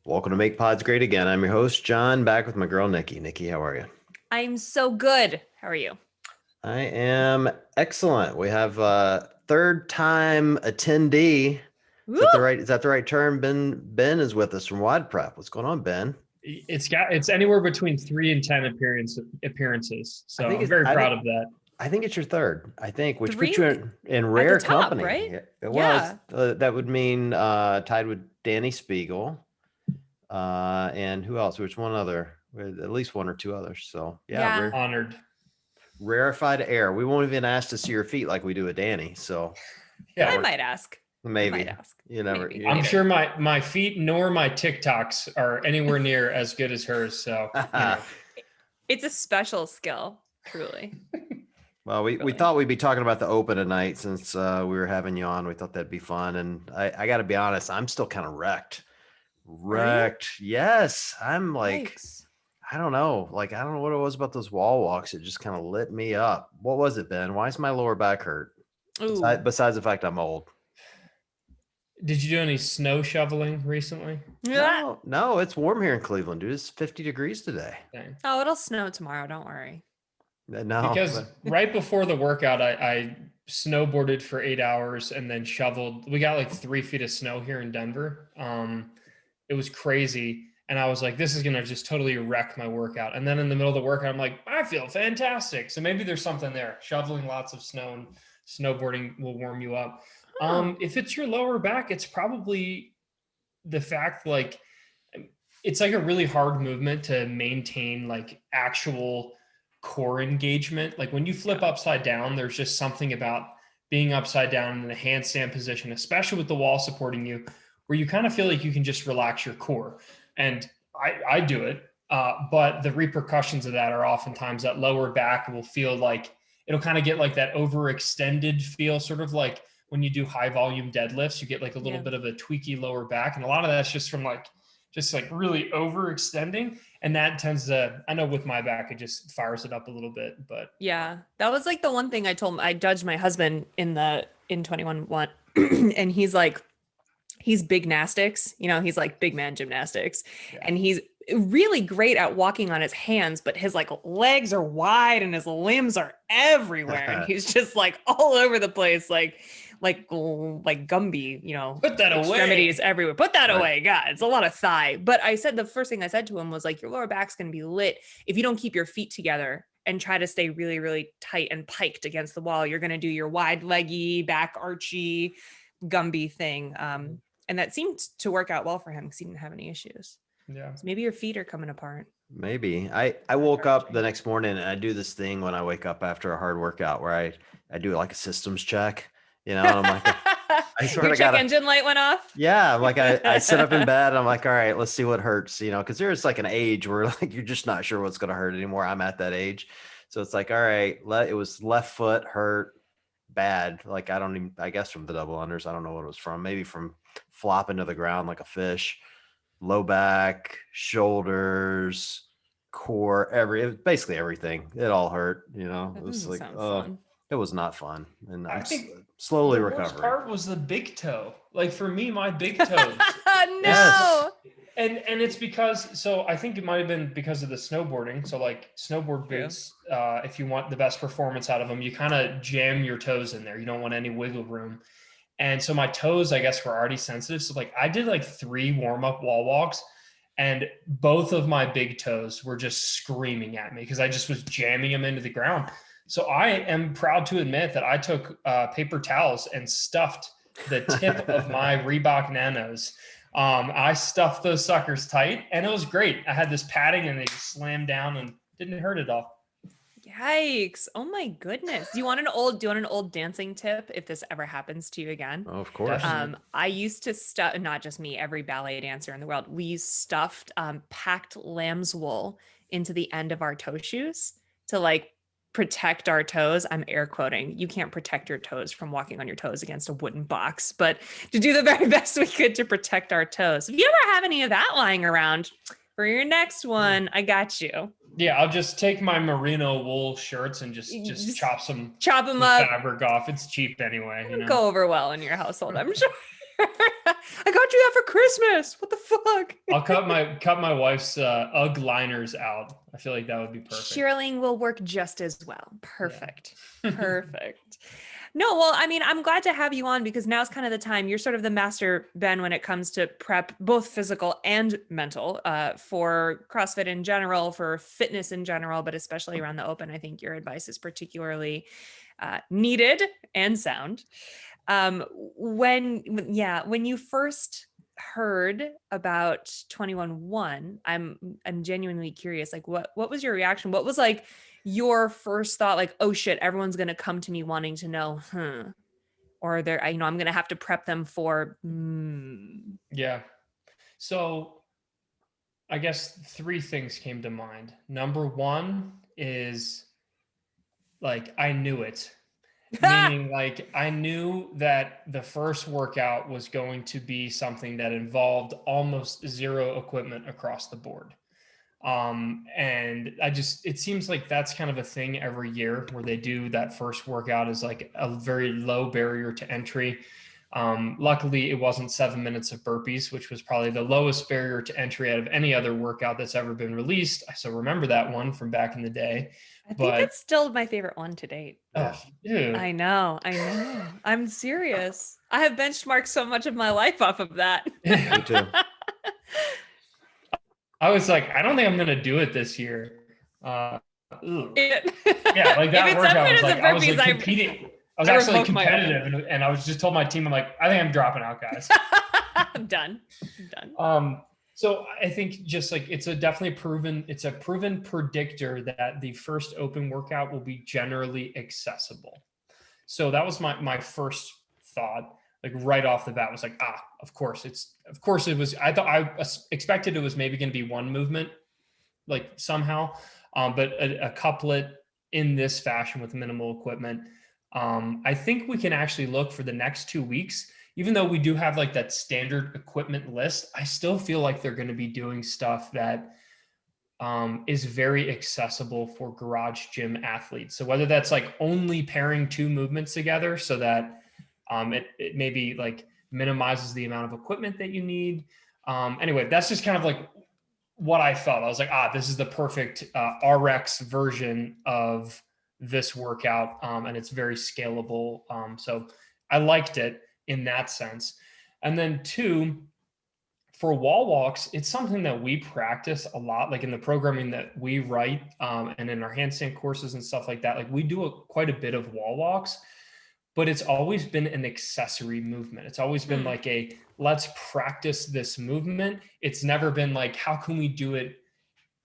Welcome to Make Pods Great Again. I'm your host, John, back with my girl, Nikki. Nikki, how are you? I'm so good. How are you? I am excellent. We have a third time attendee. Woo! Is that the right term? Ben is with us from Wad Prep. What's going on, Ben? It's anywhere between 3 and 10 appearances. So I'm very proud of that. I think it's your third, which Three puts you in at rare the top, company. right? Well, that would mean tied with Danny Spiegel. And who else? Which one other? At least one or two others. So Yeah. Honored. Rarefied air. We won't even ask to see your feet like we do with Danny. So Yeah, I might ask. maybe. You never. Maybe. I'm sure my feet nor my TikToks are anywhere near as good as hers. So It's a special skill, truly. Well, we thought we'd be talking about the Open tonight since we were having you on. We thought that'd be fun. And I got to be honest, I'm still kind of wrecked. Yes. I'm like, Yikes. I don't know. Like, I don't know what it was about those wall walks. It just kind of lit me up. What was it, Ben? Why is my lower back hurt? Besides the fact I'm old. Did you do any snow shoveling recently? No, it's warm here in Cleveland, dude. It's 50 degrees today. Dang. Oh, it'll snow tomorrow. Don't worry. No, because right before the workout, I snowboarded for 8 hours and then shoveled. We got like 3 feet of snow here in Denver. It was crazy. And I was like, this is going to just totally wreck my workout. And then in the middle of the workout, I'm like, I feel fantastic. So maybe there's something there. Shoveling lots of snow and snowboarding will warm you up. If it's your lower back, it's probably the fact, like, it's like a really hard movement to maintain like actual core engagement. Like when you flip upside down, there's just something about being upside down in a handstand position, especially with the wall supporting you, where you kind of feel like you can just relax your core. And I do it. But the repercussions of that are oftentimes that lower back will feel like it'll kind of get like that overextended feel, sort of like when you do high volume deadlifts, you get like a little bit of a tweaky lower back. And a lot of that's just from like really overextending. And that tends to, I know with my back, it just fires it up a little bit, but. Yeah, that was like the one thing I judged my husband in 21-1 and he's like, he's big gymnastics, he's like big man gymnastics and he's really great at walking on his hands, but his like legs are wide and his limbs are everywhere. And he's just like all over the place, like Gumby, put that extremities away everywhere. Put that away. God, it's a lot of thigh. But the first thing I said to him was like, your lower back's going to be lit if you don't keep your feet together and try to stay really, really tight and piked against the wall. You're going to do your wide leggy, back archy, Gumby thing. And that seemed to work out well for him because he didn't have any issues. Yeah. So maybe your feet are coming apart. Maybe. I woke up the next morning and I do this thing when I wake up after a hard workout where I do like a systems check, and I'm like, I sort your of check engine light went off. Yeah. I'm like, I sit up in bed. I'm like, all right, let's see what hurts, because there's like an age where like, you're just not sure what's going to hurt anymore. I'm at that age. So it's like, all right, it was left foot hurt bad. Like, I guess from the double unders, I don't know what it was from, maybe from flopping to the ground like a fish. Low back, shoulders, core, basically everything. It all hurt, It was like, it was not fun. And I think slowly recovering. The worst part was the big toe. Like for me, my big toe. No. Yes. And it's because, so I think it might've been because of the snowboarding. So like snowboard boots, if you want the best performance out of them, you kind of jam your toes in there. You don't want any wiggle room. And so my toes, I guess, were already sensitive. So like I did like 3 warm-up wall walks and both of my big toes were just screaming at me because I just was jamming them into the ground. So I am proud to admit that I took paper towels and stuffed the tip of my Reebok Nanos. I stuffed those suckers tight and it was great. I had this padding and they just slammed down and didn't hurt at all. Yikes. Oh my goodness. Do you want an old dancing tip if this ever happens to you again? Oh, of course. I used to stuff, not just me, every ballet dancer in the world. We stuffed packed lamb's wool into the end of our toe shoes to like protect our toes. I'm air quoting. You can't protect your toes from walking on your toes against a wooden box, but to do the very best we could to protect our toes. If you ever have any of that lying around for your next one, I got you. Yeah, I'll just take my merino wool shirts and just chop them up, fabric off. It's cheap anyway. It'll go over well in your household, I'm sure. I got you that for Christmas. What the fuck? I'll cut my wife's UGG liners out. I feel like that would be perfect. Shearling will work just as well. Perfect. Yeah. Perfect. No, well, I mean, I'm glad to have you on because now's kind of the time. You're sort of the master, Ben, when it comes to prep, both physical and mental, for CrossFit in general, for fitness in general, but especially around the open. I think your advice is particularly needed and sound. When you first heard about 21-1, I'm genuinely curious. Like, what was your reaction? What was like your first thought? Like, oh shit, everyone's gonna come to me wanting to know, or they're, I'm gonna have to prep them for. Yeah. So I guess 3 things came to mind. Number 1 is like, I knew it. Meaning, like, I knew that the first workout was going to be something that involved almost zero equipment across the board. And it seems like that's kind of a thing every year where they do that first workout is like a very low barrier to entry. Luckily, it wasn't 7 minutes of burpees, which was probably the lowest barrier to entry out of any other workout that's ever been released. I still remember that one from back in the day. I think it's still my favorite one to date. Oh, dude. I know. I'm serious. I have benchmarked so much of my life off of that. Me too. I was like, I don't think I'm going to do it this year. Yeah, like that workout was like, I was like competing. I was actually competitive and I was just told my team, I'm like, I think I'm dropping out, guys. I'm done. So I think just like, it's a proven predictor that the first open workout will be generally accessible. So that was my first thought, like right off the bat was like, of course it was, I expected it was maybe going to be one movement, like somehow, but a couplet in this fashion with minimal equipment. I think we can actually look for the next 2 weeks, even though we do have like that standard equipment list, I still feel like they're going to be doing stuff that is very accessible for garage gym athletes. So whether that's like only pairing 2 movements together so that it maybe like minimizes the amount of equipment that you need. Anyway, that's just kind of like what I felt. I was like, this is the perfect RX version of this workout. And it's very scalable. So I liked it in that sense. And then 2, for wall walks, it's something that we practice a lot, like in the programming that we write and in our handstand courses and stuff like that. Like we do quite a bit of wall walks, but it's always been an accessory movement. It's always been like let's practice this movement. It's never been like, how can we do it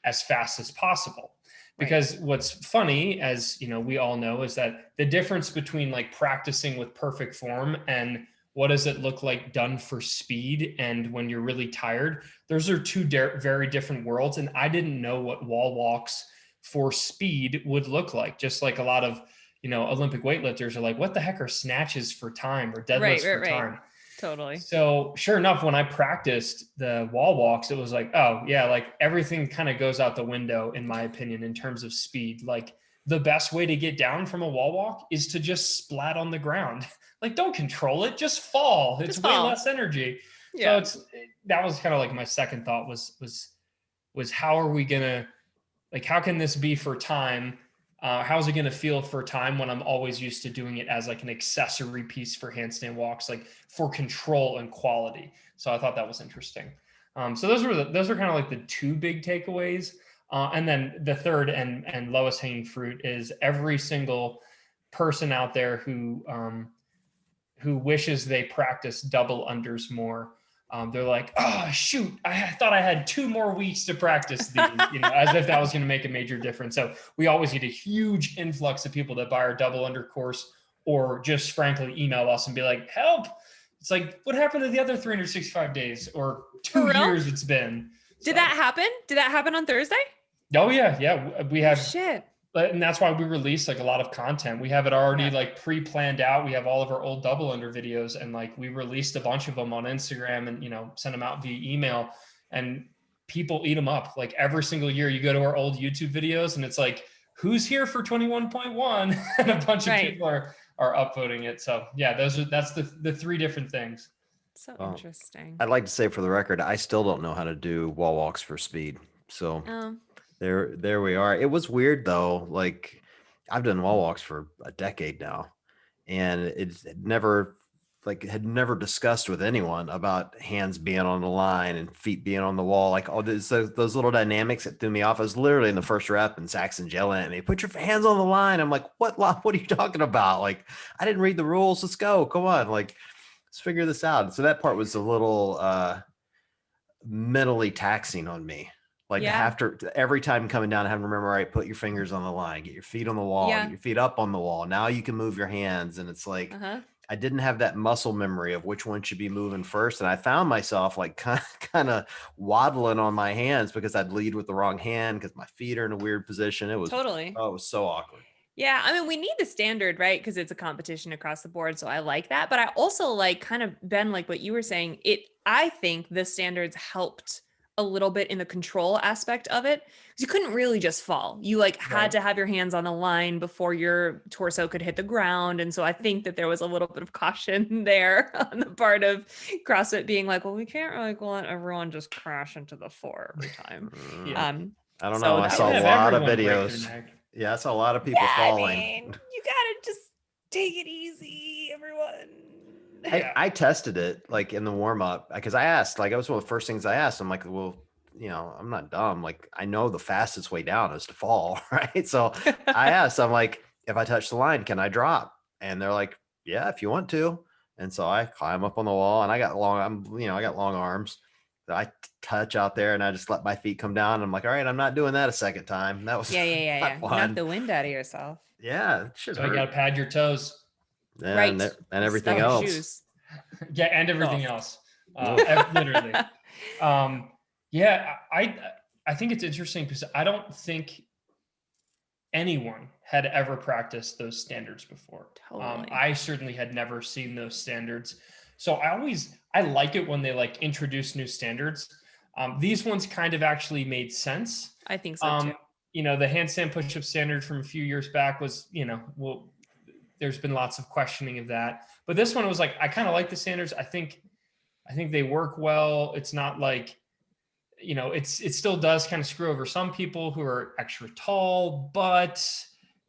as fast as possible? Because what's funny, as you know, we all know, is that the difference between like practicing with perfect form and what does it look like done for speed and when you're really tired, those are 2 very different worlds. And I didn't know what wall walks for speed would look like. Just like a lot of, Olympic weightlifters are like, what the heck are snatches for time or deadlifts for time? Totally. So sure enough, when I practiced the wall walks, it was like, oh yeah, like everything kind of goes out the window, in my opinion, in terms of speed. Like the best way to get down from a wall walk is to just splat on the ground. Like don't control it, just fall. It's way less energy. Yeah. So that was kind of like my second thought was how are we gonna, like, how can this be for time? How's it going to feel for time when I'm always used to doing it as like an accessory piece for handstand walks, like for control and quality. So I thought that was interesting. So those are kind of like the 2 big takeaways. And then the third and lowest hanging fruit is every single person out there who wishes they practice double unders more. They're like, oh shoot, I thought I had 2 more weeks to practice these, as if that was going to make a major difference. So we always get a huge influx of people that buy our double under course or just frankly email us and be like, help. It's like, what happened to the other 365 days or 2 years it's been? Did that happen? Did that happen on Thursday? Oh yeah. Yeah. We have shit. And that's why we release like a lot of content. We have it already like pre-planned out. We have all of our old double under videos and like we released a bunch of them on Instagram and, send them out via email and people eat them up. Like every single year you go to our old YouTube videos and it's like, who's here for 21.1? And a bunch of people are upvoting it. So yeah, that's the 3 different things. So Well, interesting. I'd like to say for the record, I still don't know how to do wall walks for speed. So Um, there we are. It was weird though. Like I've done wall walks for a decade now, and it's never had never discussed with anyone about hands being on the line and feet being on the wall. Like all those little dynamics that threw me off. I was literally in the first rep and Saxon yelling at me, "Put your hands on the line." I'm like, "What? What are you talking about? Like, I didn't read the rules. Let's go. Come on. Like, let's figure this out." So that part was a little mentally taxing on me. Like to yeah. have to every time coming down, having to remember, all right, put your fingers on the line, get your feet on the wall, get Yeah. your feet up on the wall. Now you can move your hands. And it's like, Uh-huh. I didn't have that muscle memory of which one should be moving first. And I found myself like kind of waddling on my hands because I'd lead with the wrong hand because my feet are in a weird position. Totally. Oh, it was so awkward. Yeah, I mean, we need the standard, right? Because it's a competition across the board. So I like that. But I also like kind of, Ben, like what you were saying, I think the standards helped a little bit in the control aspect of it. Because you couldn't really just fall. You like had Right. to have your hands on the line before your torso could hit the ground. And so I think that there was a little bit of caution there on the part of CrossFit being like, well, we can't really let everyone just crash into the floor every time. Yeah. I don't So know. I that saw a was- Have lot of everyone break their videos. neck. Yeah, I saw a lot of people I falling. mean, you gotta just take it easy, everyone. I tested it like in the warm up because I asked, like, that was one of the first things I asked. I'm like, well, I'm not dumb. Like, I know the fastest way down is to fall, right? So I asked, I'm like, if I touch the line, can I drop? And they're like, yeah, if you want to. And so I climb up on the wall and I got long arms. So I touch out there and I just let my feet come down. I'm like, all right, I'm not doing that a second time. That was Yeah. not You fun. knock the wind out of yourself. Yeah, it should So you got to hurt. pad your toes. And, Right. and everything Stuff else. shoes. Yeah, and everything Oh. else. Literally. Yeah, I think it's interesting because I don't think anyone had ever practiced those standards before. Totally. I certainly had never seen those standards. So I like it when they like introduce new standards. These ones kind of actually made sense. I think so too. The handstand push-up standard from a few years back was, there's been lots of questioning of that. But this one was like, I kind of like the standards. I think they work well. It's not like, it still does kind of screw over some people who are extra tall, but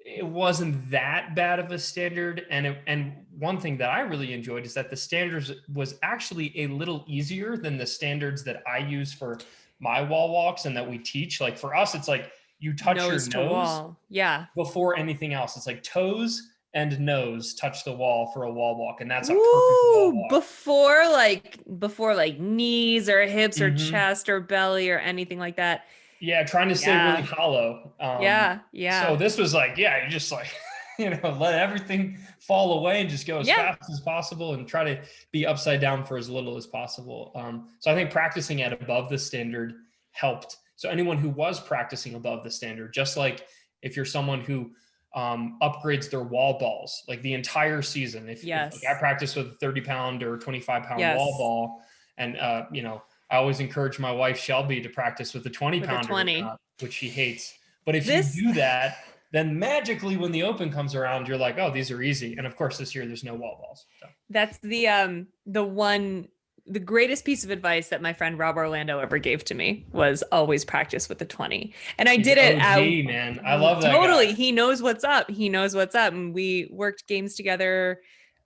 it wasn't that bad of a standard. And one thing that I really enjoyed is that the standards was actually a little easier than the standards that I use for my wall walks and that we teach. Like for us, it's like you touch Nose to your nose wall. Yeah. before anything else. It's like toes and nose touch the wall for a wall walk, and that's a perfect Ooh, wall walk. before like knees or hips or Mhm. chest or belly or anything like that. Yeah, trying to stay Yeah. really hollow. Yeah. So this was like, you just like, let everything fall away and just go as fast as possible and try to be upside down for as little as possible. So I think practicing at above the standard helped. So anyone who was practicing above the standard, just like if you're someone who upgrades their wall balls like the entire season. If like I practice with a 30-pound or 25-pound wall ball, and I always encourage my wife Shelby to practice with the 20-pounder, which she hates. But if you do that, then magically when the Open comes around, you're like, oh, these are easy. And of course, this year there's no wall balls. So. That's the greatest piece of advice that my friend Rob Orlando ever gave to me was always practice with the 20. And I did it. OG, man. I love that. Totally. Guy. He knows what's up. And we worked games together.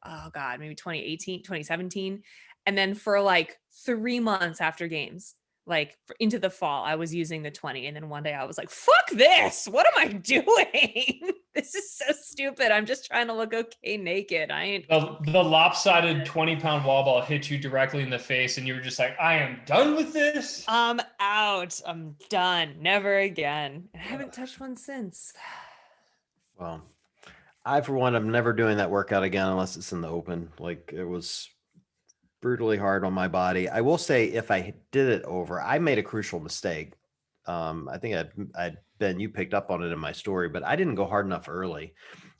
Oh God, maybe 2018, 2017. And then for like 3 months after games, like into the fall, I was using the 20. And then one day I was like, fuck this. What am I doing? This is so stupid. I'm just trying to look okay naked. I ain't. The lopsided 20-pound wall ball hit you directly in the face. And you were just like, I am done with this. I'm out. I'm done. Never again. I haven't touched one since. Well, for one, I'm never doing that workout again unless it's in the Open. Like it was brutally hard on my body. I will say if I did it over, I made a crucial mistake. I think Ben, you picked up on it in my story, but I didn't go hard enough early.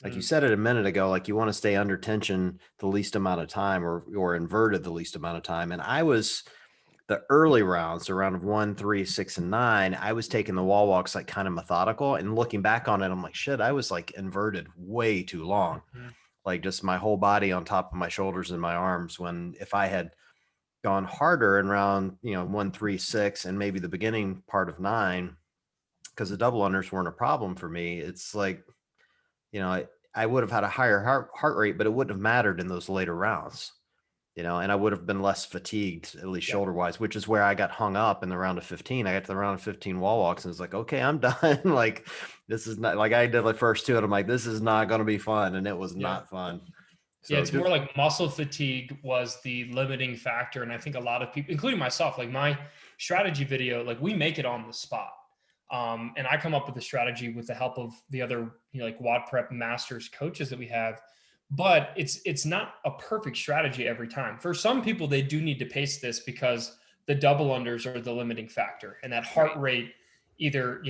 Like you said it a minute ago, like you want to stay under tension the least amount of time or inverted the least amount of time. And I was the early rounds, so round 1, 3, 6, and 9, I was taking the wall walks like kind of methodical, and looking back on it, I'm like, shit, I was like inverted way too long. Like just my whole body on top of my shoulders and my arms, when if I had gone harder in round, 1, 3, 6, and maybe the beginning part of 9, because the double unders weren't a problem for me. It's like, I would have had a higher heart rate, but it wouldn't have mattered in those later rounds, and I would have been less fatigued, at least shoulder wise, which is where I got hung up in the round of 15. I got to the round of 15 wall walks and it's like, okay, I'm done. Like, this is not, like, I did the first 2 and I'm like, this is not going to be fun. And it was not fun. So it's more like muscle fatigue was the limiting factor. And I think a lot of people, including myself, like my strategy video, like we make it on the spot. And I come up with the strategy with the help of the other, like WOD Prep Masters coaches that we have, but it's not a perfect strategy every time. For some people, they do need to pace this because the double unders are the limiting factor, and that heart rate either,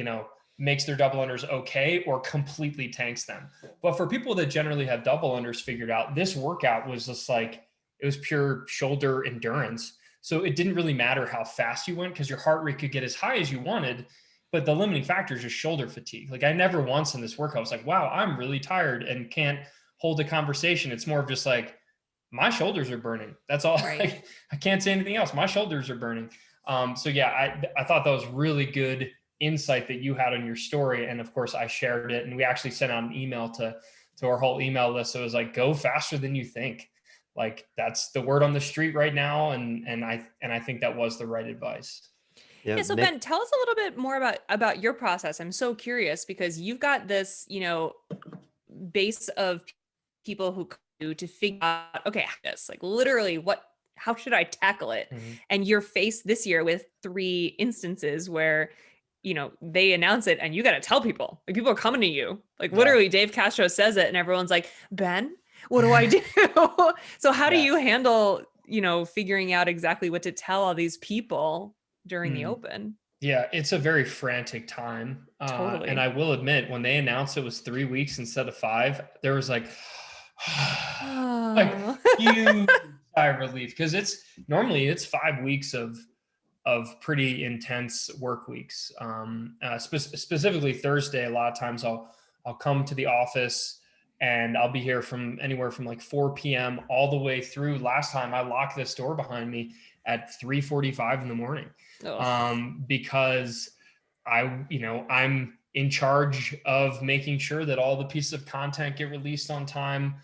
makes their double unders okay or completely tanks them. But for people that generally have double unders figured out, this workout was just like, it was pure shoulder endurance. So it didn't really matter how fast you went because your heart rate could get as high as you wanted. But the limiting factor is just shoulder fatigue. Like I never once in this workout was like, wow, I'm really tired and can't hold a conversation. It's more of just like, my shoulders are burning. That's all. Right. Like, I can't say anything else. My shoulders are burning. So yeah, I thought that was really good insight that you had on your story. And of course I shared it, and we actually sent out an email to our whole email list. So it was like, go faster than you think. Like that's the word on the street right now. And I think that was the right advice. Yeah. So Ben, tell us a little bit more about your process. I'm so curious because you've got this, base of people who do to figure out, okay, this like literally how should I tackle it? Mm-hmm. And you're faced this year with 3 instances where, they announce it and you got to tell people, like people are coming to you, like literally Dave Castro says it and everyone's like, Ben, what do I do? So how do you handle, figuring out exactly what to tell all these people during the Open? Yeah, it's a very frantic time. Totally. And I will admit, when they announced it was 3 weeks instead of 5, there was like huge sigh of relief, because it's normally 5 weeks of pretty intense work weeks. Specifically Thursday, a lot of times I'll come to the office and I'll be here from anywhere from like 4 p.m. all the way through. Last time I locked this door behind me at 3:45 in the morning. Because I'm in charge of making sure that all the pieces of content get released on time.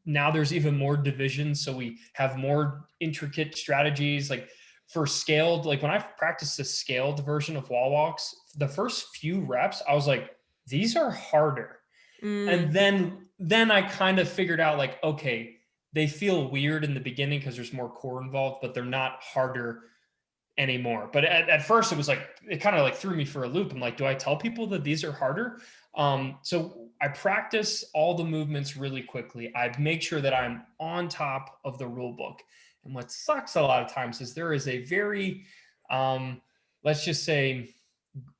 Now there's even more divisions, so we have more intricate strategies. Like for scaled, like when I practiced the scaled version of wall walks, the first few reps, I was like, these are harder. And then I kind of figured out like, okay, they feel weird in the beginning because there's more core involved, but they're not harder anymore. But at first it was like, it kind of like threw me for a loop. I'm like, do I tell people that these are harder? So I practice all the movements really quickly. I make sure that I'm on top of the rule book. And what sucks a lot of times is there is a very, let's just say,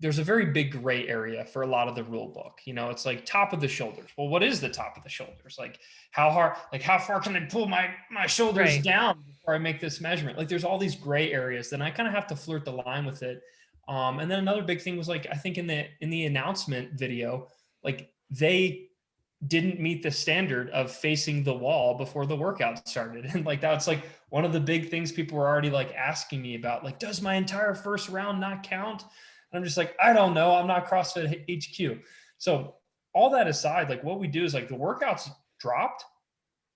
there's a very big gray area for a lot of the rule book. It's like top of the shoulders. Well, what is the top of the shoulders? Like how far can I pull my shoulders down before I make this measurement? Like there's all these gray areas. Then I kind of have to flirt the line with it. And then another big thing was like, I think in the announcement video, like they didn't meet the standard of facing the wall before the workout started. And like, that's like one of the big things people were already like asking me about, like, does my entire first round not count? And I'm just like, I don't know. I'm not CrossFit HQ. So all that aside, like what we do is like the workout's dropped.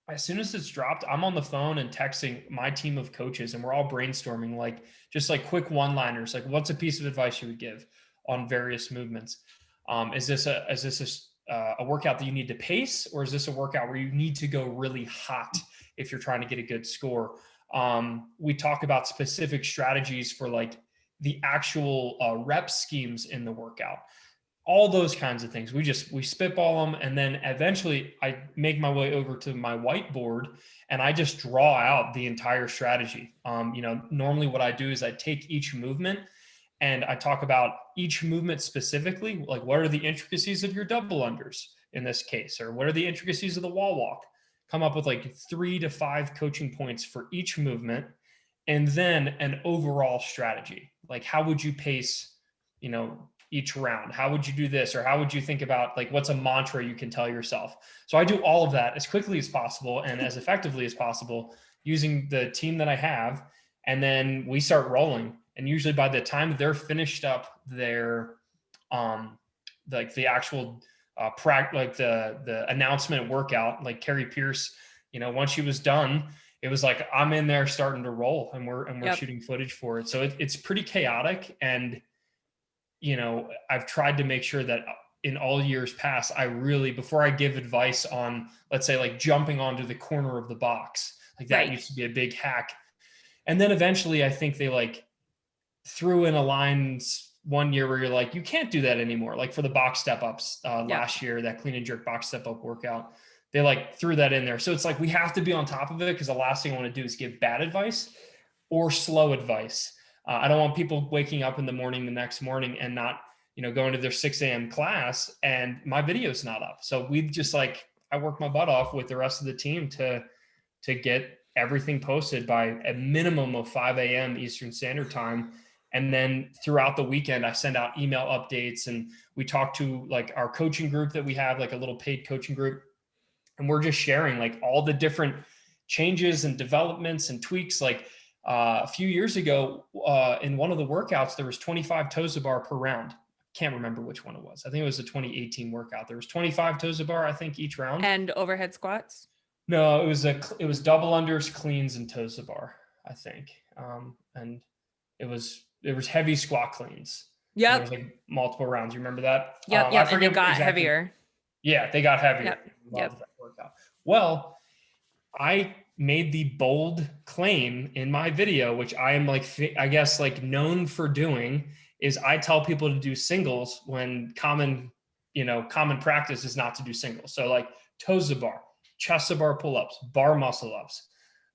As soon as it's dropped, I'm on the phone and texting my team of coaches, and we're all brainstorming, like just like quick one-liners, like what's a piece of advice you would give on various movements? Is this a workout that you need to pace, or is this a workout where you need to go really hot if you're trying to get a good score? We talk about specific strategies for like the actual rep schemes in the workout, all those kinds of things. We spitball them. And then eventually I make my way over to my whiteboard and I just draw out the entire strategy. Normally what I do is I take each movement and I talk about each movement specifically, like what are the intricacies of your double unders in this case, or what are the intricacies of the wall walk? Come up with like 3 to 5 coaching points for each movement. And then an overall strategy, like how would you pace, each round? How would you do this? Or how would you think about like, what's a mantra you can tell yourself? So I do all of that as quickly as possible and as effectively as possible using the team that I have. And then we start rolling. And usually by the time they're finished up their, like the actual like the announcement workout, like Carrie Pierce, you know, once she was done, it was like, I'm in there starting to roll, and we're shooting footage for it. So it's pretty chaotic. And, you know, I've tried to make sure that in all years past, I really, before I give advice on, let's say, like jumping onto the corner of the box, like that used to be a big hack. And then eventually I think they like threw in a line one year where you're like, you can't do that anymore. Like for the box step ups last year, that clean and jerk box step up workout, they like threw that in there. So it's like, we have to be on top of it, because the last thing I want to do is give bad advice or slow advice. I don't want people waking up in the morning the next morning and not, you know, going to their 6 a.m. class and my video's not up. So we just like, I work my butt off with the rest of the team to get everything posted by a minimum of 5 a.m. Eastern Standard Time. And then throughout the weekend, I send out email updates, and we talk to like our coaching group that we have, like a little paid coaching group. And we're just sharing like all the different changes and developments and tweaks. Like a few years ago, in one of the workouts, there was 25 toes to bar per round. Can't remember which one it was. I think it was the 2018 workout. There was 25 toes to bar, I think, each round. And overhead squats? No, it was double unders, cleans, and toes to bar, I think. And it was heavy squat cleans. Yep. There was like multiple rounds. You remember that? Yep. I forget, and they got heavier. Yeah, they got heavier. Yep. That workout. Well, I made the bold claim in my video, which I am like, I guess, like known for doing, is I tell people to do singles when common practice is not to do singles. So like toes to bar, chest to bar pull-ups, bar muscle ups,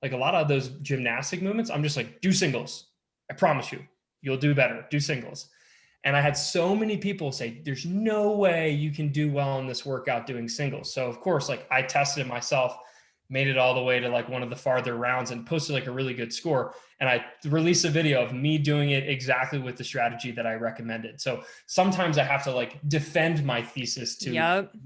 like a lot of those gymnastic movements, I'm just like, do singles. I promise you, you'll do better. Do singles. And I had so many people say, there's no way you can do well in this workout doing singles. So of course, like I tested it myself, made it all the way to like one of the farther rounds and posted like a really good score. And I released a video of me doing it exactly with the strategy that I recommended. So sometimes I have to like defend my thesis to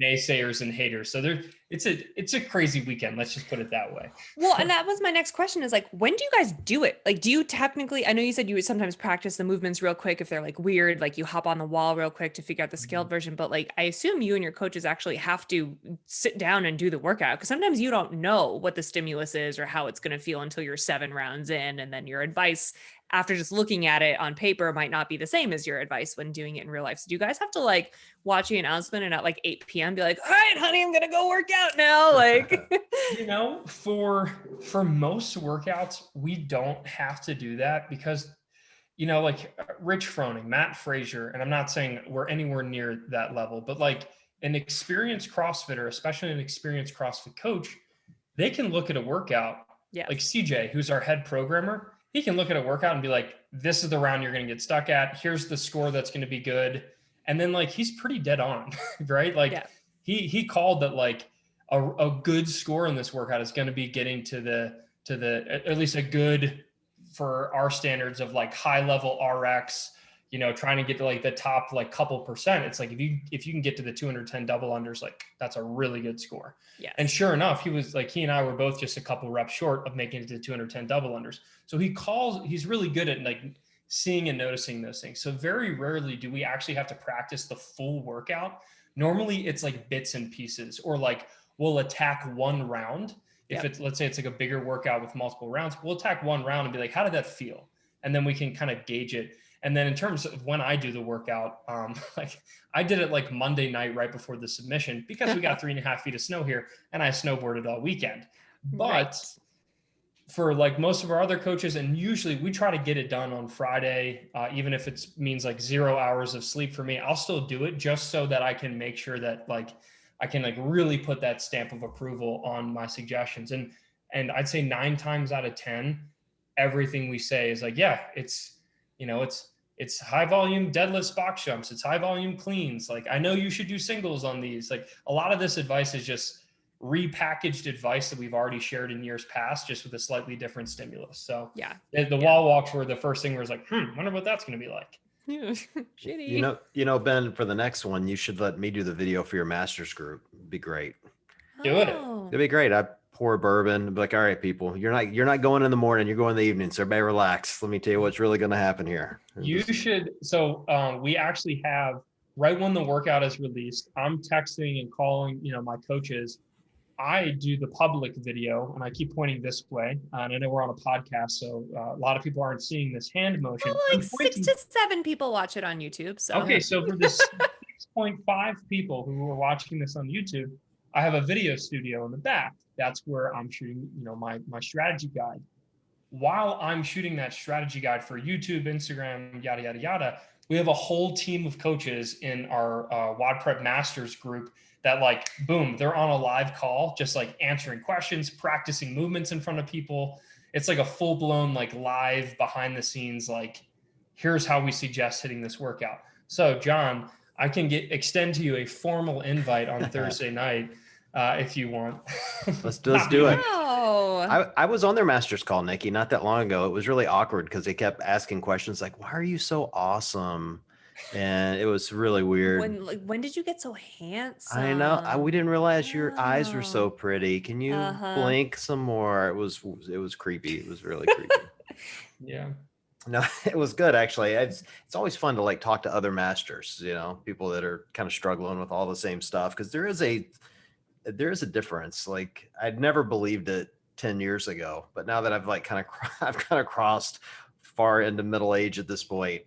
naysayers and haters. So it's a crazy weekend. Let's just put it that way. Well, and that was my next question, is like, when do you guys do it? Like, do you technically, I know you said you would sometimes practice the movements real quick if they're like weird, like you hop on the wall real quick to figure out the scaled version, but like, I assume you and your coaches actually have to sit down and do the workout, because sometimes you don't know what the stimulus is or how it's going to feel until you're 7 rounds in. And then your advice after just looking at it on paper might not be the same as your advice when doing it in real life. So do you guys have to like watch the announcement and at like 8 p.m. be like, all right, honey, I'm going to go work out now? Like, you know, for most workouts, we don't have to do that, because, you know, like Rich Froning, Matt Frazier, and I'm not saying we're anywhere near that level, but like an experienced CrossFitter, especially an experienced CrossFit coach, they can look at a workout. Like CJ, who's our head programmer, he can look at a workout and be like, this is the round you're going to get stuck at. Here's the score that's going to be good. And then like, he's pretty dead on, right? Like he called that like a good score in this workout is going to be getting to the, at least a good, for our standards of like high level RX, you know, trying to get to like the top, like couple percent. It's like, if you can get to the 210 double unders, like that's a really good score. Yeah. And sure enough, he and I were both just a couple reps short of making it to 210 double unders. So he's really good at like seeing and noticing those things. So very rarely do we actually have to practice the full workout. Normally it's like bits and pieces, or like we'll attack one round. If it's, let's say it's like a bigger workout with multiple rounds, we'll attack one round and be like, how did that feel? And then we can kind of gauge it. And then in terms of when I do the workout, like I did it like Monday night right before the submission, because we got 3.5 feet of snow here and I snowboarded all weekend. But for like most of our other coaches, and usually we try to get it done on Friday, even if it means like 0 hours of sleep for me, I'll still do it just so that I can make sure that like I can like really put that stamp of approval on my suggestions. And I'd say 9 times out of 10, everything we say is like, yeah, it's, you know, it's high volume deadlifts, box jumps. It's high volume cleans. Like, I know you should do singles on these. Like a lot of this advice is just repackaged advice that we've already shared in years past, just with a slightly different stimulus. So the wall walks were the first thing where it's like, wonder what that's going to be like. Shitty. You know, Ben, for the next one, you should let me do the video for your master's group. It'd be great. Do it. It'd be great. pour a bourbon, be like, all right, people, you're not going in the morning, you're going in the evening. So everybody relax. Let me tell you what's really going to happen here. You should. So we actually have, right when the workout is released, I'm texting and calling, my coaches. I do the public video, and I keep pointing this way. And I know we're on a podcast, so a lot of people aren't seeing this hand motion. Well, like 6 to 7 people watch it on YouTube. So okay, so for the 6.5 people who are watching this on YouTube, I have a video studio in the back. That's where I'm shooting, my strategy guide. While I'm shooting that strategy guide for YouTube, Instagram, yada, yada, yada, we have a whole team of coaches in our WOD Prep Masters group that like, boom, they're on a live call, just like answering questions, practicing movements in front of people. It's like a full blown, like live behind the scenes, like, here's how we suggest hitting this workout. So John, I can extend to you a formal invite on Thursday night if you want. Let's do it. Wow. I was on their master's call, Nikki, not that long ago. It was really awkward because they kept asking questions like, why are you so awesome? And it was really weird. When did you get so handsome? I know. We didn't realize your eyes were so pretty. Can you blink some more? It was creepy. It was really creepy. Yeah. No, it was good actually. It's always fun to like talk to other masters, people that are kind of struggling with all the same stuff, because there is a difference. Like I'd never believed it 10 years ago, but now that I've kind of crossed far into middle age at this point,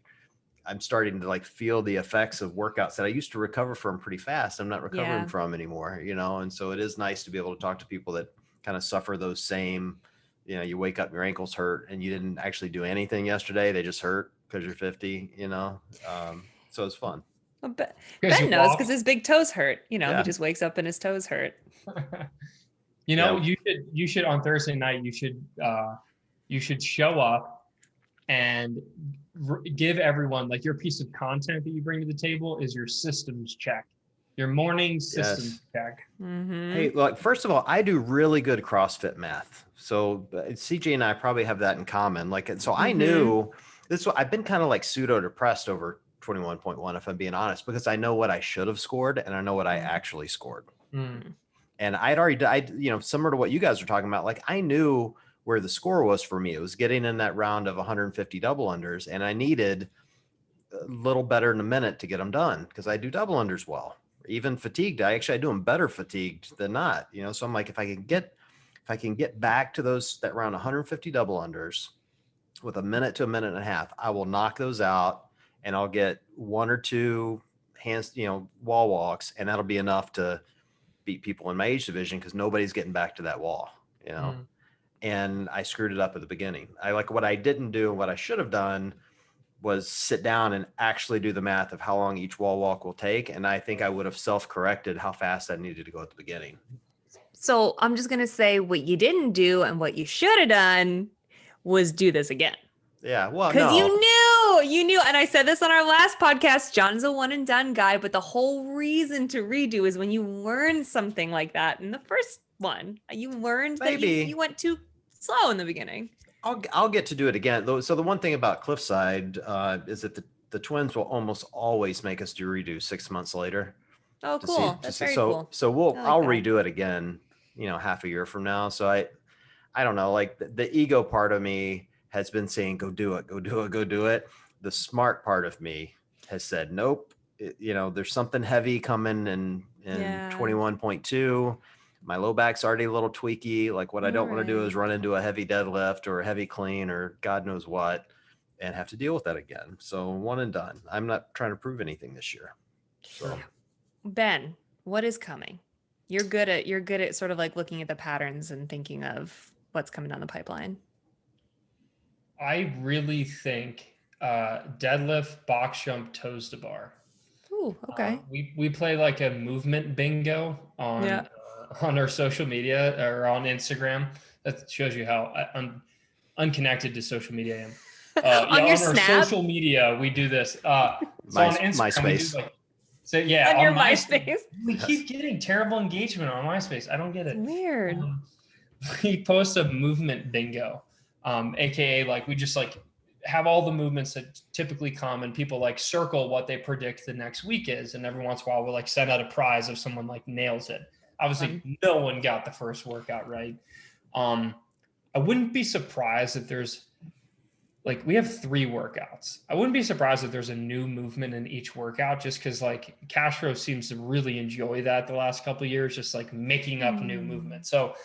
I'm starting to like feel the effects of workouts that I used to recover from pretty fast. I'm not recovering from anymore, and so it is nice to be able to talk to people that kind of suffer those same, you wake up, your ankles hurt and you didn't actually do anything yesterday. They just hurt because you're 50, so it's fun. Well, Ben knows because his big toes hurt. He just wakes up and his toes hurt. You should on Thursday night, you should show up and give everyone, like, your piece of content that you bring to the table is your systems check, your morning systems check. Mm-hmm. Hey, look, first of all, I do really good CrossFit math. So CJ and I probably have that in common. Like, so I knew this. I've been kind of like pseudo depressed over 21.1, if I'm being honest, because I know what I should have scored and I know what I actually scored. And I'd already, similar to what you guys are talking about, like I knew where the score was for me. It was getting in that round of 150 double unders, and I needed a little better than a minute to get them done because I do double unders well. Even fatigued, I do them better fatigued than not. So I'm like, if I can get back to that round 150 double unders with a minute to a minute and a half, I will knock those out, and I'll get 1 or 2 hands, wall walks, and that'll be enough to beat people in my age division because nobody's getting back to that wall, And I screwed it up at the beginning. What I didn't do and what I should have done was sit down and actually do the math of how long each wall walk will take. And I think I would have self-corrected how fast I needed to go at the beginning. So I'm just going to say what you didn't do and what you should have done was do this again. Yeah. Well, because you knew. And I said this on our last podcast, John's a one and done guy, but the whole reason to redo is when you learn something like that in the first one, you learned that you went too slow in the beginning. I'll get to do it again. So the one thing about Cliffside is that the twins will almost always make us do redo 6 months later. Oh, cool. That's very cool. So I'll redo it again, half a year from now. So I don't know, like the ego part of me has been saying, go do it, go do it, go do it. The smart part of me has said, nope. There's something heavy coming in 21.2. My low back's already a little tweaky. Like what I don't want to do is run into a heavy deadlift or a heavy clean or God knows what and have to deal with that again. So one and done. I'm not trying to prove anything this year. So Ben, what is coming? You're good at sort of like looking at the patterns and thinking of what's coming down the pipeline. I really think deadlift, box jump, toes to bar. Ooh, okay. We play like a movement bingo on our social media or on Instagram. That shows you how unconnected to social media I am. On our Snap? Social media, we do this. So on Instagram, MySpace. On your MySpace. We keep getting terrible engagement on MySpace. I don't get it. It's weird. We post a movement bingo, aka like we just like have all the movements that typically come and people like circle what they predict the next week is, and every once in a while we'll like send out a prize if someone like nails it. Obviously, no one got the first workout right. I wouldn't be surprised if there's like, we have 3 workouts. I wouldn't be surprised if there's a new movement in each workout, just because like Castro seems to really enjoy that the last couple of years, just like making up new movements. So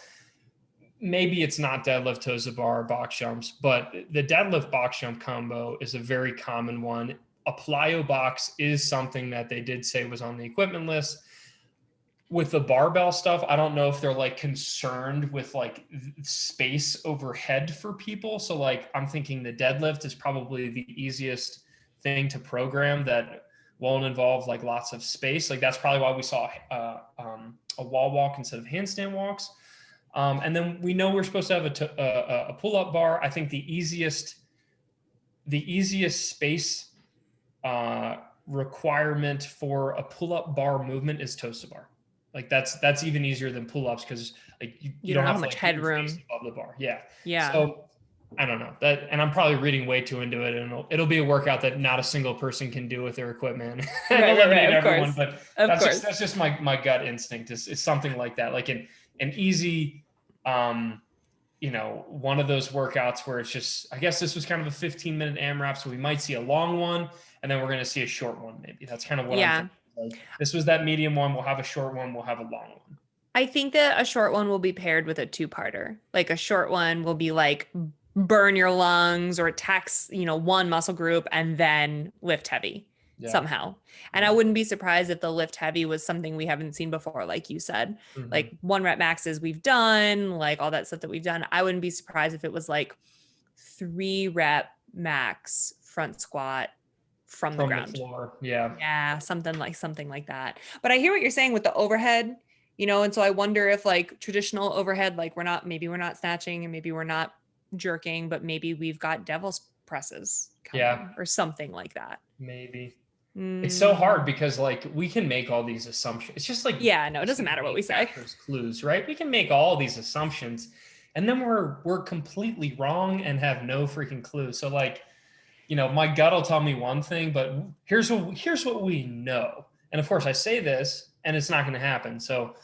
maybe it's not deadlift, toes to bar, box jumps, but the deadlift box jump combo is a very common one. A plyo box is something that they did say was on the equipment list. With the barbell stuff, I don't know if they're like concerned with like space overhead for people. So like, I'm thinking the deadlift is probably the easiest thing to program that won't involve like lots of space. Like that's probably why we saw a wall walk instead of handstand walks. And then we know we're supposed to have a pull-up bar. I think the easiest space requirement for a pull-up bar movement is toes to bar. Like that's even easier than pull-ups because like you don't have much like headroom above the bar. Yeah. Yeah. So I don't know that, and I'm probably reading way too into it, and it'll be a workout that not a single person can do with their equipment. Right, of everyone, course. but that's just my gut instinct is something like that, like an easy, one of those workouts where it's just, I guess this was kind of a 15-minute AMRAP, so we might see a long one, and then we're going to see a short one. Maybe that's kind of what I'm thinking. Like, this was that medium one. We'll have a short one. We'll have a long one. I think that a short one will be paired with a 2-parter. Like a short one will be like burn your lungs or tax, one muscle group and then lift heavy somehow. And I wouldn't be surprised if the lift heavy was something we haven't seen before, like you said, like 1 rep maxes we've done, like all that stuff that we've done. I wouldn't be surprised if it was like 3 rep max front squat from the ground. The floor. Yeah. Something like that. But I hear what you're saying with the overhead, and so I wonder if like traditional overhead, like we're not snatching and maybe we're not jerking, but maybe we've got devil's presses coming or something like that. Maybe. It's so hard because like we can make all these assumptions. It's just like, it doesn't matter what we say. Clues, right? We can make all these assumptions and then we're completely wrong and have no freaking clue. So like, my gut will tell me one thing, but here's what we know. And of course I say this and it's not going to happen. So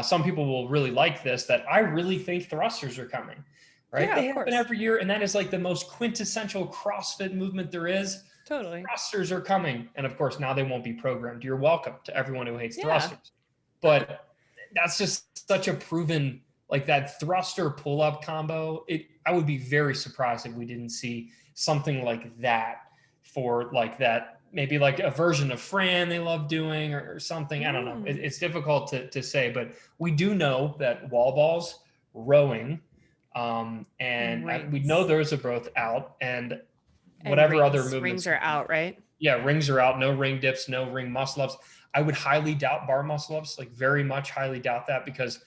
some people will really like this, that I really think thrusters are coming, right? They happen every year. And that is like the most quintessential CrossFit movement there is. Totally. Thrusters are coming. And of course, now they won't be programmed. You're welcome to everyone who hates thrusters. But that's just such a proven, like that thruster pull-up combo. I would be very surprised if we didn't see something like that for like that, maybe like a version of Fran they love doing or something. I don't know. It's difficult to say, but we do know that wall balls, rowing, and we know those are both out, and whatever rings. Other movements. Rings are out, right? Yeah, rings are out. No ring dips, no ring muscle ups. I would highly doubt bar muscle ups, like very much highly doubt that, because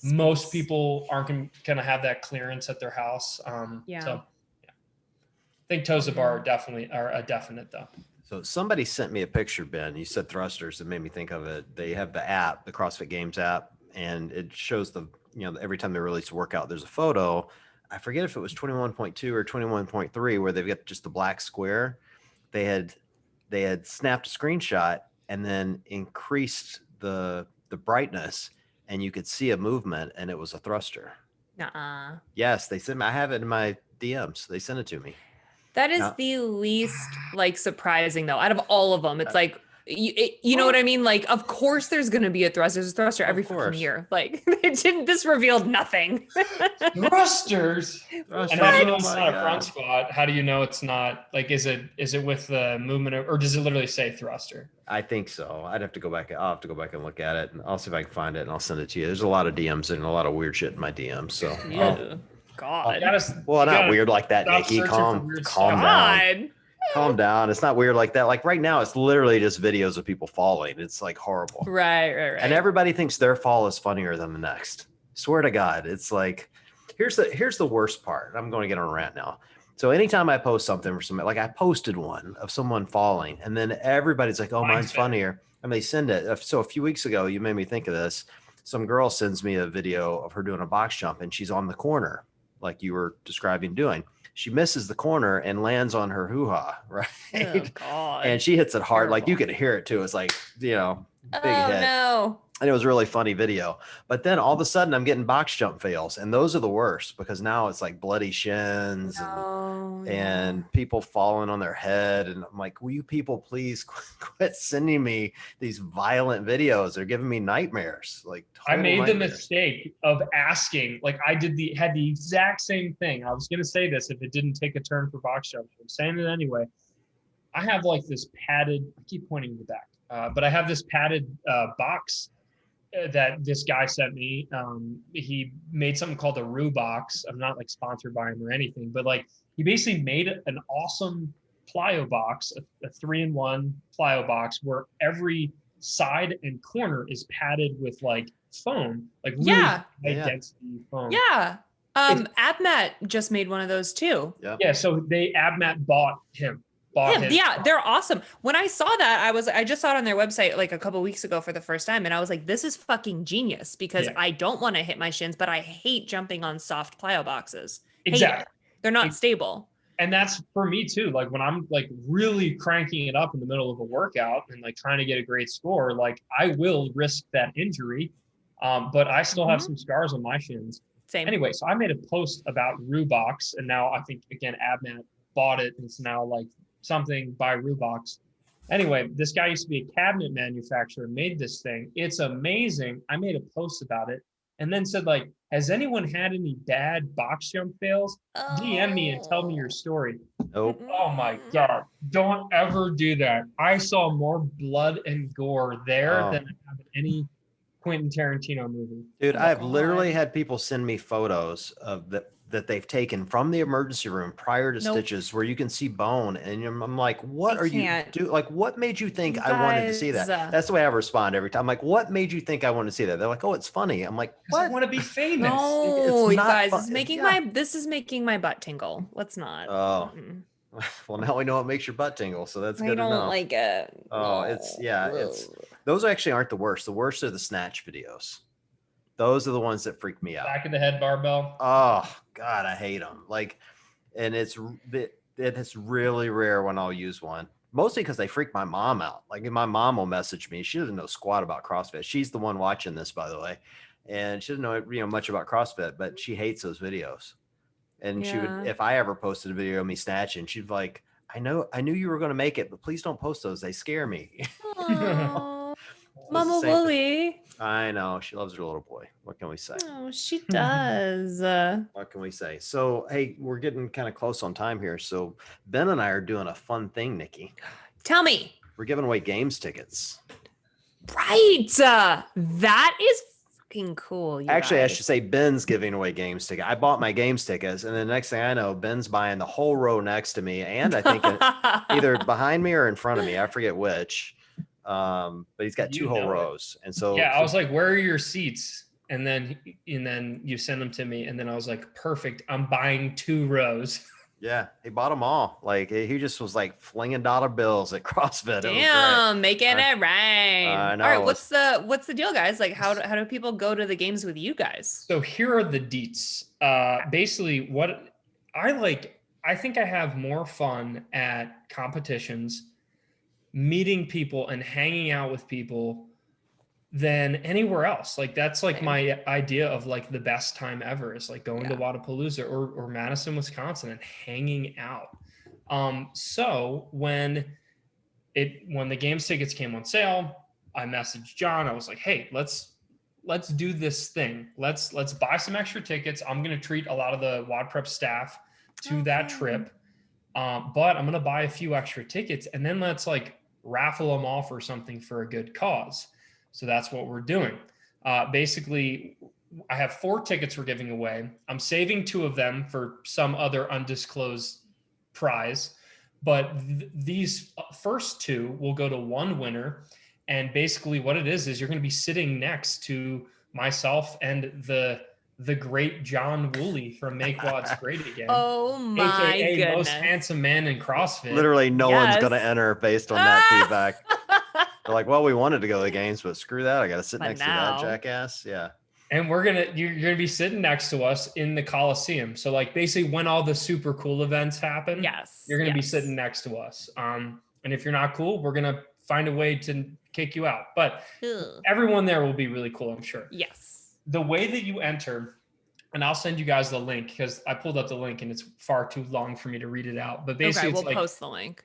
most people aren't going to have that clearance at their house. So I think toes to bar definitely are a definite though. So somebody sent me a picture, Ben. You said thrusters. It made me think of it. They have the app, the CrossFit Games app, and it shows every time they release a workout, there's a photo. I forget if it was 21.2 or 21.3 where they've got just the black square. They had snapped a screenshot and then increased the brightness, and you could see a movement, and it was a thruster. Nuh-uh. Yes, they sent me. I have it in my DMs. They sent it to me. That is the least like surprising though. Out of all of them, it's like you know what I mean? Like, of course there's going to be a thruster. There's a thruster every fucking year. Like, this revealed nothing. Thrusters. And how do you know it's not a front squat? How do you know it's not, like, is it with the movement or does it literally say thruster? I think so. I'll have to go back and look at it, and I'll see if I can find it and I'll send it to you. There's a lot of DMs and a lot of weird shit in my DMs. So God. Not weird like that, Nikki. Calm down. Calm down. It's not weird like that. Like right now, it's literally just videos of people falling. It's like horrible. Right. And everybody thinks their fall is funnier than the next. Swear to God. It's like, here's the worst part. I'm going to get on a rant now. So anytime I post something for somebody, like I posted one of someone falling, and then everybody's like, oh, mine's funnier. And they send it. So a few weeks ago, you made me think of this. Some girl sends me a video of her doing a box jump, and she's on the corner, like you were describing doing. She misses the corner and lands on her hoo-ha, right? Oh, God. And she hits it hard. Terrible. Like you can hear it too. It's like, Big Oh hit. no. And it was a really funny video. But then all of a sudden I'm getting box jump fails. And those are the worst because now it's like bloody shins No, and people falling on their head. And I'm like, will you people please quit sending me these violent videos? They're giving me nightmares. Like I made the nightmares. mistake of asking, like I had the exact same thing. I was going to say this if it didn't take a turn for box jump. I'm saying it anyway. I have like this padded, I keep pointing in the back, but I have this padded box that this guy sent me. He made something called a Roo box. I'm not like sponsored by him or anything, but like he basically made an awesome plyo box, a 3-in-1 plyo box where every side and corner is padded with like foam, like really high density foam. Yeah. AbMat just made one of those too. Yeah. So AbMat bought him. Yeah, they're awesome. When I saw that, I just saw it on their website like a couple weeks ago for the first time, and I was like, this is fucking genius because I don't want to hit my shins, but I hate jumping on soft plyo boxes. Exactly. They're not stable. And that's for me too. Like when I'm like really cranking it up in the middle of a workout and like trying to get a great score, like I will risk that injury. But I still have some scars on my shins. Same. Anyway, so I made a post about Rubox, and now I think again AbMat bought it, and it's now like something by Rubox. Anyway, this guy used to be a cabinet manufacturer, made this thing. It's amazing. I made a post about it and then said like, has anyone had any bad box jump fails? DM me and tell me your story. Nope. Oh my God. Don't ever do that. I saw more blood and gore there than I have in any Quentin Tarantino movie. Dude, I've literally had people send me photos of that they've taken from the emergency room prior to stitches where you can see bone. And I'm like, what are you doing? Like, what made you think I wanted to see that? That's the way I respond every time. I'm like, what made you think I want to see that? They're like, oh, it's funny. I'm like, what? I want to be famous. No, you guys, this is making my butt tingle. Let's not. Oh, well, now we know what makes your butt tingle. So that's good to know. I don't like it. Oh, those actually aren't the worst. The worst are the snatch videos. Those are the ones that freak me out. Back of the head barbell. Oh God, I hate them. Like, and it's really rare when I'll use one. Mostly because they freak my mom out. Like, my mom will message me. She doesn't know squat about CrossFit. She's the one watching this, by the way, and she doesn't know much about CrossFit, but she hates those videos. And she would, if I ever posted a video of me snatching, she'd be like, I knew you were going to make it, but please don't post those. They scare me. Mama Wooly. I know. She loves her little boy. What can we say? Oh, she does. What can we say? So, hey, we're getting kind of close on time here. So Ben and I are doing a fun thing, Nikki. Tell me. We're giving away games tickets. Right. That is fucking cool. Actually, I should say Ben's giving away games tickets. I bought my games tickets, and the next thing I know, Ben's buying the whole row next to me, and I think either behind me or in front of me. I forget which. But he's got two whole rows. And so I was like, where are your seats? And then you send them to me. And then I was like, perfect. I'm buying 2 rows. Yeah. He bought them all. Like, he just was like flinging dollar bills at CrossFit. Damn, making it rain. All right. What's the deal, guys? Like, how do people go to the games with you guys? So here are the deets. Basically what I think I have more fun at competitions meeting people and hanging out with people than anywhere else. Like, that's like my idea of like the best time ever is like going to Wadapalooza or Madison, Wisconsin and hanging out. So when the games tickets came on sale, I messaged John. I was like, hey, let's do this thing. Let's buy some extra tickets. I'm going to treat a lot of the WOD Prep staff to that trip. But I'm going to buy a few extra tickets and then let's like raffle them off or something for a good cause. So that's what we're doing. Basically, I have 4 tickets we're giving away. I'm saving 2 of them for some other undisclosed prize, but these first 2 will go to one winner. And basically what it is you're going to be sitting next to myself and the great John Woolley from Make WODs Great Again. Oh my AKA goodness. most handsome man in CrossFit. Literally no one's going to enter based on that feedback. They're like, well, we wanted to go to the games, but screw that. I got to sit next to that jackass. Yeah. And you're going to be sitting next to us in the Coliseum. So like basically when all the super cool events happen, you're going to be sitting next to us. And if you're not cool, we're going to find a way to kick you out. But Ugh. everyone there will be really cool, I'm sure. Yes. The way that you enter, and I'll send you guys the link because I pulled up the link and it's far too long for me to read it out. But basically, Okay, it's we'll like, post the link.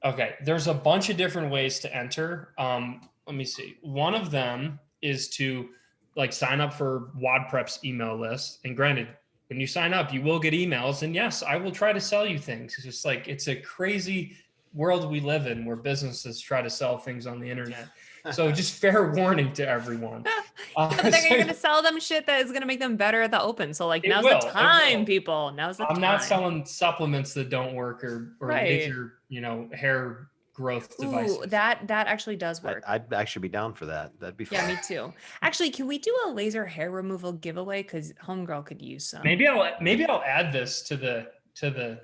okay, there's a bunch of different ways to enter. Let me see. One of them is to like sign up for WOD Prep's email list. And granted, when you sign up, you will get emails. And yes, I will try to sell you things. It's just like, it's a crazy world we live in where businesses try to sell things on the internet. So just fair warning to everyone. But they're going to sell them shit that is going to make them better at the open. So like, now's the time, people. Now's the time. I'm not selling supplements that don't work or laser, hair growth devices. Ooh, that actually does work. I'd actually be down for that. That'd be fun. Yeah, me too. Actually, can we do a laser hair removal giveaway? Because homegirl could use some. Maybe I'll add this to the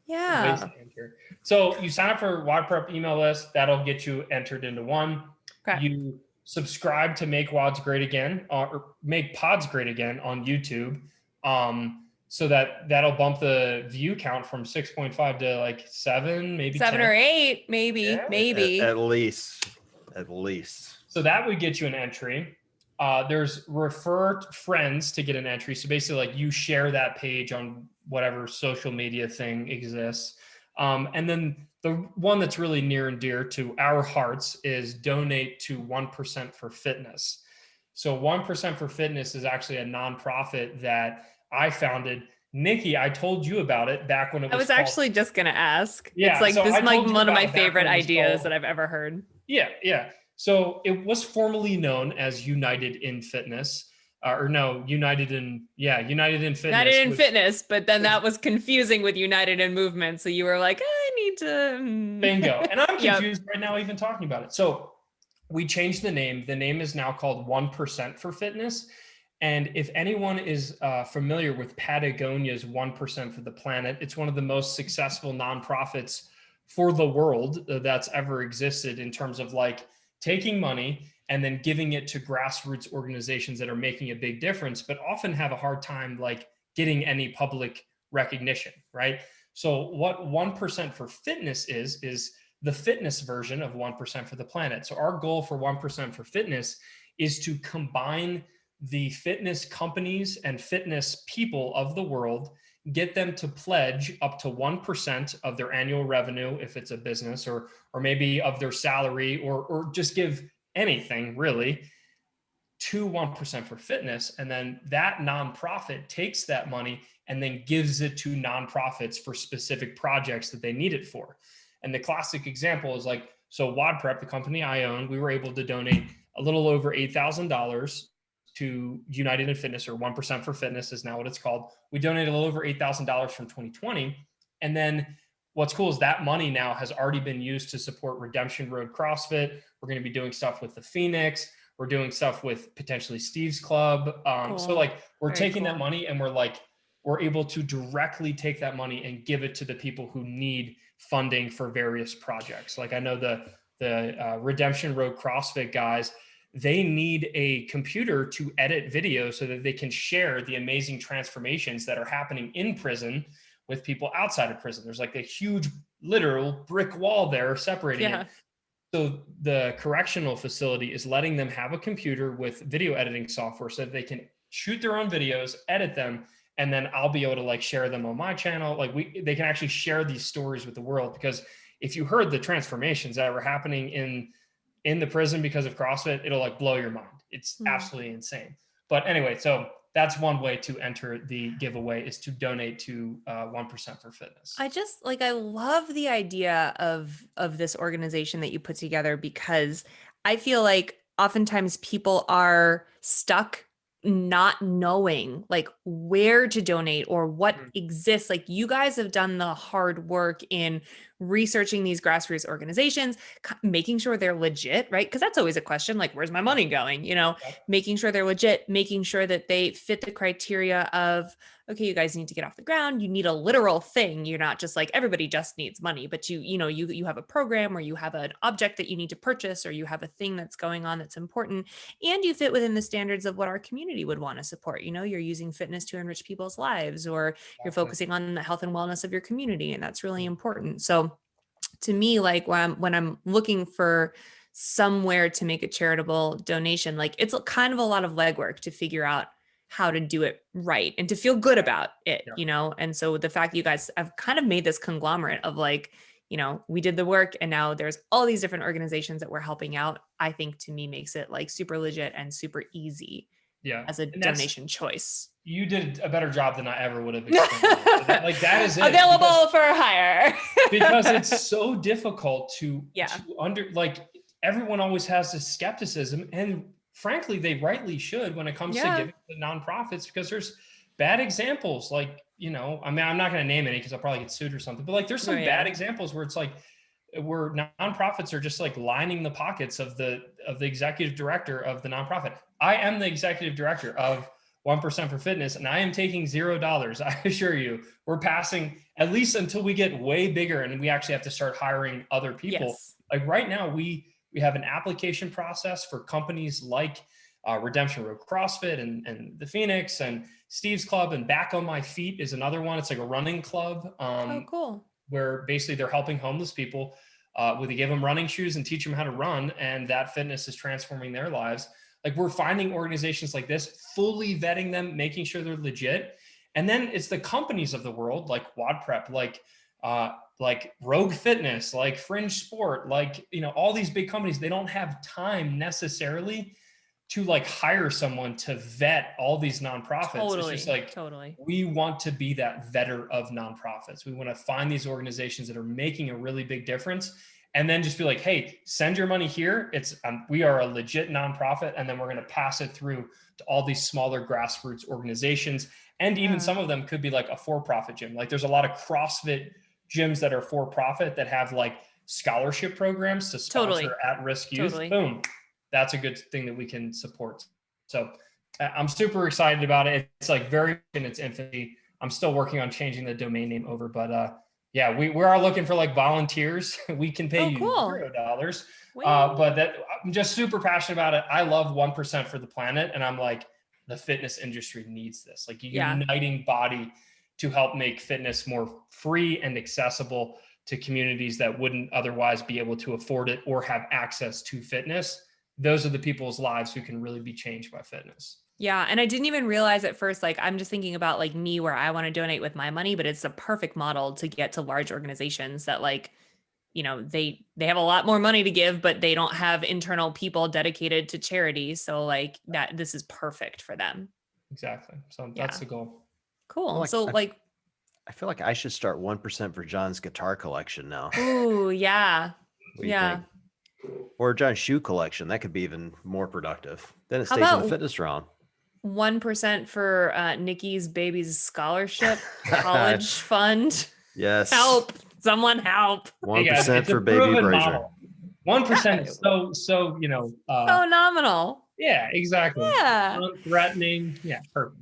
yeah. ways to enter. So you sign up for WOD Prep email list. That'll get you entered into one. Okay. You subscribe to Make WODs Great Again or Make Pods Great Again on YouTube. So that'll bump the view count from 6.5 to like 7, maybe 7 10. or 8, maybe, Yeah. maybe. At least. So that would get you an entry. There's refer friends to get an entry. So basically like you share that page on whatever social media thing exists. And then the one that's really near and dear to our hearts is donate to 1% for Fitness. So 1% for Fitness is actually a nonprofit that I founded. Nikki, I told you about it back when it was I was actually just going to ask. Yeah, it's like, so this is like one of my back favorite when it was ideas called- that I've ever heard. Yeah. So it was formerly known as United in Fitness. United in Fitness. United in Fitness, but then that was confusing with United in Movement. So you were like, I need to. Bingo. And I'm confused right now even talking about it. So we changed the name. The name is now called 1% for Fitness. And if anyone is familiar with Patagonia's 1% for the Planet, it's one of the most successful nonprofits for the world that's ever existed in terms of like taking money and then giving it to grassroots organizations that are making a big difference, but often have a hard time like getting any public recognition, right? So what 1% for Fitness is the fitness version of 1% for the Planet. So our goal for 1% for Fitness is to combine the fitness companies and fitness people of the world, get them to pledge up to 1% of their annual revenue, if it's a business, or maybe of their salary, or just give anything really to 1% for Fitness. And then that nonprofit takes that money and then gives it to nonprofits for specific projects that they need it for. And the classic example is like, so WOD Prep, the company I own, we were able to donate a little over $8,000 to United in Fitness, or 1% for Fitness is now what it's called. We donated a little over $8,000 from 2020. And then what's cool is that money now has already been used to support Redemption Road CrossFit. We're going to be doing stuff with the Phoenix. We're doing stuff with potentially Steve's Club. Cool. So like we're Very taking cool. that money and we're able to directly take that money and give it to the people who need funding for various projects. Like I know the Redemption Road CrossFit guys, they need a computer to edit video so that they can share the amazing transformations that are happening in prison with people outside of prison. There's like a huge literal brick wall there separating it. So the correctional facility is letting them have a computer with video editing software so that they can shoot their own videos, edit them, and then I'll be able to like share them on my channel. Like they can actually share these stories with the world, because if you heard the transformations that were happening in the prison because of CrossFit, it'll like blow your mind. It's absolutely insane. But anyway, so that's one way to enter the giveaway, is to donate to 1% for Fitness. I love the idea of this organization that you put together, because I feel like oftentimes people are stuck not knowing like where to donate or what exists. Like you guys have done the hard work in researching these grassroots organizations, making sure they're legit, right? Because that's always a question, like, where's my money going? Making sure they're legit, making sure that they fit the criteria of, okay, you guys need to get off the ground. You need a literal thing. You're not just like, everybody just needs money, but you have a program, or you have an object that you need to purchase, or you have a thing that's going on that's important, and you fit within the standards of what our community would want to support. You're using fitness to enrich people's lives, or you're focusing on the health and wellness of your community. And that's really important. So to me, like when I'm looking for somewhere to make a charitable donation, like it's kind of a lot of legwork to figure out how to do it right and to feel good about it, Yeah. you know? And so the fact that you guys have kind of made this conglomerate of like, you know, we did the work and now there's all these different organizations that we're helping out, I think to me makes it like super legit and super easy Yeah. as a And that's, donation choice. you did a better job than I ever would have explained it. That, like that is it. Available for hire. Because it's so difficult to like everyone always has this skepticism, and frankly they rightly should when it comes to giving to nonprofits, because there's bad examples, like, you know, I mean, I'm not going to name any because I'll probably get sued or something, but like there's some bad examples where it's like where nonprofits are just like lining the pockets of the executive director of the nonprofit. I am the executive director of 1% for Fitness, and I am taking $0. I assure you, we're passing, at least until we get way bigger and we actually have to start hiring other people. Yes. Like right now, we have an application process for companies like Redemption Road CrossFit and the Phoenix and Steve's Club, and Back on My Feet is another one. It's like a running club. Oh, cool. Where basically they're helping homeless people, where they give them running shoes and teach them how to run, and that fitness is transforming their lives. Like we're finding organizations like this, fully vetting them, making sure they're legit. And then it's the companies of the world, like WODPrep, like Rogue Fitness, like Fringe Sport, like, you know, all these big companies, they don't have time necessarily to like hire someone to vet all these nonprofits. Totally, it's just like, we want to be that vetter of nonprofits. We want to find these organizations that are making a really big difference, and then just be like, hey, send your money here. It's we are a legit nonprofit, and then we're going to pass it through to all these smaller grassroots organizations. And even some of them could be like a for-profit gym. Like there's a lot of CrossFit gyms that are for-profit that have like scholarship programs to sponsor at-risk youth. Boom. That's a good thing that we can support. So I'm super excited about it. It's like very in its infancy. I'm still working on changing the domain name over, but yeah, we are looking for like volunteers. We can pay you $0. But that I'm just super passionate about it. I love 1% for the planet. And I'm like, the fitness industry needs this, like a uniting body to help make fitness more free and accessible to communities that wouldn't otherwise be able to afford it or have access to fitness. Those are the people's lives who can really be changed by fitness. Yeah. And I didn't even realize at first, like, I'm just thinking about like me, where I want to donate with my money, but it's a perfect model to get to large organizations that, like, you know, they have a lot more money to give, but they don't have internal people dedicated to charity. So like that, this is perfect for them. Exactly. So that's the goal. Cool. Like, so like, I feel like I should start 1% for John's guitar collection now. Ooh, yeah. What do you think? Or John's shoe collection. That could be even more productive. Then it stays in the fitness realm. 1% for Nikki's baby's scholarship college fund. Yes. Help. Someone help. 1% for baby Brazier. 1% is so, you know. So nominal. Yeah, exactly. Yeah. Threatening. Yeah, perfect.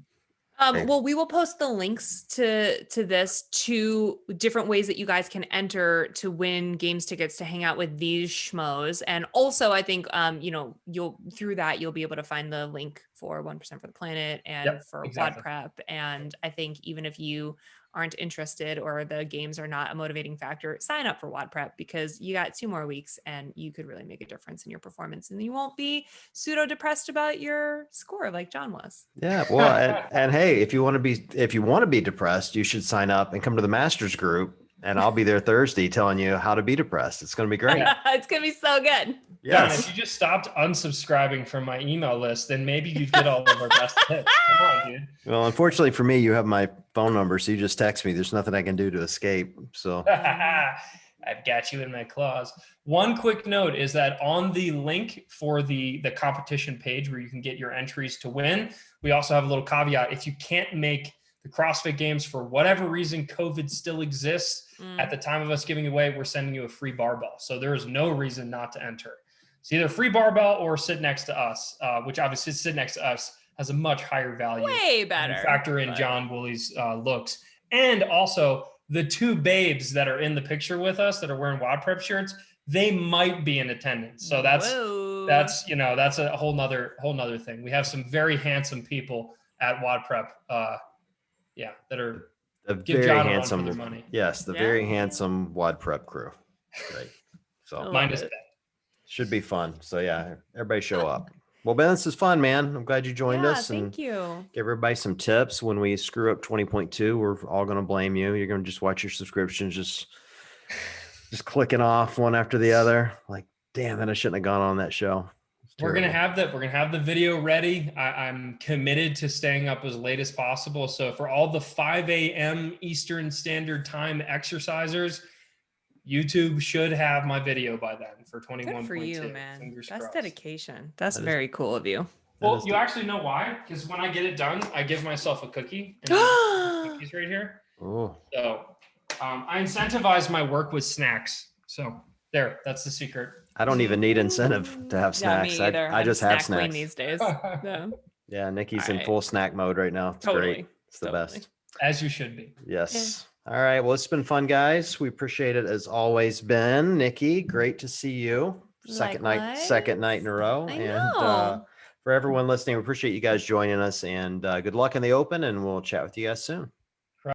Well, we will post the links to this, to different ways that you guys can enter to win games tickets to hang out with these schmoes. And also, I think, you know, you'll be able to find the link for 1% for the planet and for WODPrep. And I think even if you aren't interested or the games are not a motivating factor, sign up for WODPrep, because you got 2 more weeks and you could really make a difference in your performance, and you won't be pseudo depressed about your score like John was. Yeah. Well, and hey, if you want to be depressed, you should sign up and come to the Masters group, and I'll be there Thursday telling you how to be depressed. It's going to be great. It's going to be so good. Yes. John, if you just stopped unsubscribing from my email list, then maybe you'd get all of our best tips. Come on, dude. Well, unfortunately for me, you have my phone number, so you just text me. There's nothing I can do to escape. So I've got you in my claws. One quick note is that on the link for the competition page where you can get your entries to win, we also have a little caveat. If you can't make the CrossFit Games for whatever reason, COVID still exists. At the time of us giving away, we're sending you a free barbell. So there is no reason not to enter. It's either free barbell or sit next to us, which obviously sit next to us has a much higher value. Way better. Factor in John Woolley's looks. And also the 2 babes that are in the picture with us that are wearing WODPrep shirts, they might be in attendance. So that's, you know, that's a whole nother thing. We have some very handsome people at WODPrep. That are the give very John handsome, a run for their money. Yes, the very handsome WODPrep crew. Right. So mine is bad. Should be fun. So yeah, everybody show up. Well, Ben, this is fun, man. I'm glad you joined us. And thank you. give everybody some tips. When we screw up 20.2, we're all going to blame you. You're going to just watch your subscriptions, just clicking off one after the other. Like, damn, that I shouldn't have gone on that show. We're gonna have the video ready. I'm committed to staying up as late as possible. So for all the 5 a.m. Eastern Standard Time exercisers, YouTube should have my video by then for 21.2. Good for you, man. Fingers That's crossed. dedication. That's very cool of you. Well, you actually know why? Because when I get it done, I give myself a cookie. And cookies right here. Oh. So I incentivize my work with snacks. So there, that's the secret. I don't even need incentive to have snacks. Me either. I just have snacks these days. Yeah, Nikki's in full snack mode right now. It's great. It's the best. As you should be. Yes. Yeah. All right. Well, it's been fun, guys. We appreciate it as always. Ben, Nikki, great to see you. Second night in a row. And for everyone listening, we appreciate you guys joining us. And good luck in the Open. And we'll chat with you guys soon.